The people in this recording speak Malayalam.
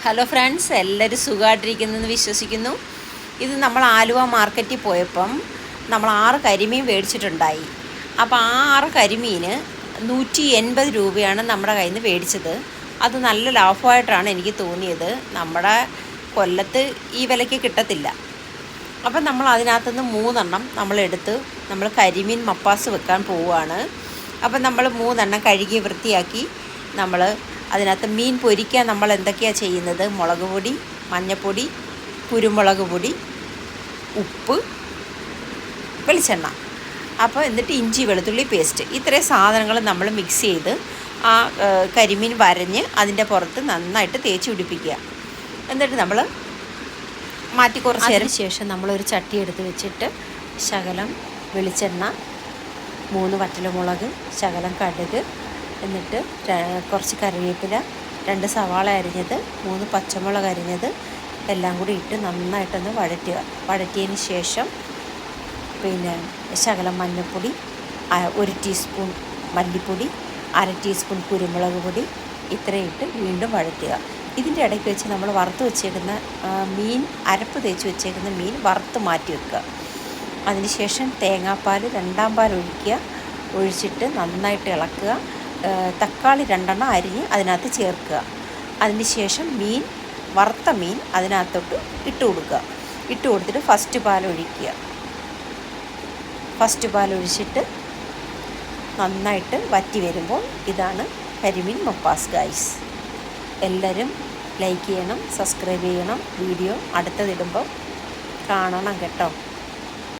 ഹലോ ഫ്രണ്ട്സ്, എല്ലാവരും സുഖമായിട്ടിരിക്കുന്നെന്ന് വിശ്വസിക്കുന്നു. ഇത് നമ്മൾ ആലുവ മാർക്കറ്റിൽ പോയപ്പം നമ്മൾ 6 കരിമീൻ മേടിച്ചിട്ടുണ്ടായി. അപ്പോൾ ആ 6 കരിമീന് 180 രൂപയാണ് നമ്മുടെ കയ്യിൽ നിന്ന് മേടിച്ചത്. അത് നല്ല ലാഭമായിട്ടാണ് എനിക്ക് തോന്നിയത്. നമ്മുടെ കൊല്ലത്ത് ഈ വിലയ്ക്ക് കിട്ടത്തില്ല. അപ്പം നമ്മൾ അതിനകത്തുനിന്ന് 3 എണ്ണം നമ്മളെടുത്ത് നമ്മൾ കരിമീൻ മപ്പാസ് വെക്കാൻ പോവുകയാണ്. അപ്പം നമ്മൾ 3 എണ്ണം കഴുകി വൃത്തിയാക്കി നമ്മൾ അതിനകത്ത് മീൻ പൊരിക്കാൻ നമ്മൾ എന്തൊക്കെയാണ് ചെയ്യുന്നത്? മുളക് പൊടി, മഞ്ഞൾപ്പൊടി, കുരുമുളക് പൊടി, ഉപ്പ്, വെളിച്ചെണ്ണ, അപ്പോൾ എന്നിട്ട് ഇഞ്ചി വെളുത്തുള്ളി പേസ്റ്റ്, ഇത്രയും സാധനങ്ങൾ നമ്മൾ മിക്സ് ചെയ്ത് ആ കരിമീൻ വരഞ്ഞ് അതിൻ്റെ പുറത്ത് നന്നായിട്ട് തേച്ച് പിടിപ്പിക്കുക. എന്നിട്ട് നമ്മൾ മാറ്റി കുറച്ച് നേരം ശേഷം നമ്മളൊരു ചട്ടി എടുത്ത് വെച്ചിട്ട് ശകലം വെളിച്ചെണ്ണ, 3 വറ്റൽമുളക്, ശകലം കടുക്, എന്നിട്ട് കുറച്ച് കറിവേപ്പില, 2 സവാള അരിഞ്ഞത്, 3 പച്ചമുളക് അരിഞ്ഞത് എല്ലാം കൂടി ഇട്ട് നന്നായിട്ടൊന്ന് വഴറ്റുക. വഴറ്റിയതിന് ശേഷം പിന്നെ ശകലം മഞ്ഞൾപ്പൊടി, 1 ടീസ്പൂൺ മല്ലിപ്പൊടി, 1/2 ടീസ്പൂൺ കുരുമുളക് പൊടി, ഇത്രയും ഇട്ട് വീണ്ടും വഴറ്റുക. ഇതിൻ്റെ ഇടയ്ക്ക് വെച്ച് നമ്മൾ വറുത്ത് വെച്ചേക്കുന്ന മീൻ, അരപ്പ് തേച്ച് വെച്ചേക്കുന്ന മീൻ വറുത്ത് മാറ്റി വെക്കുക. അതിനുശേഷം തേങ്ങാപ്പാൽ 2-ാം പാൽ ഒഴിച്ചിട്ട് നന്നായിട്ട് ഇളക്കുക. തക്കാളി 2 എണ്ണം അരിഞ്ഞ് അതിനകത്ത് ചേർക്കുക. അതിന് ശേഷം വറുത്ത മീൻ അതിനകത്തോട്ട് ഇട്ട് കൊടുത്തിട്ട് ഫസ്റ്റ് പാൽ ഒഴിച്ചിട്ട് നന്നായിട്ട് വറ്റി വരുമ്പോൾ ഇതാണ് കരിമീൻ മപ്പാസ് ഗൈസ്. എല്ലാവരും ലൈക്ക് ചെയ്യണം, സബ്സ്ക്രൈബ് ചെയ്യണം. വീഡിയോ അടുത്തതിടുമ്പോൾ കാണണം കേട്ടോ.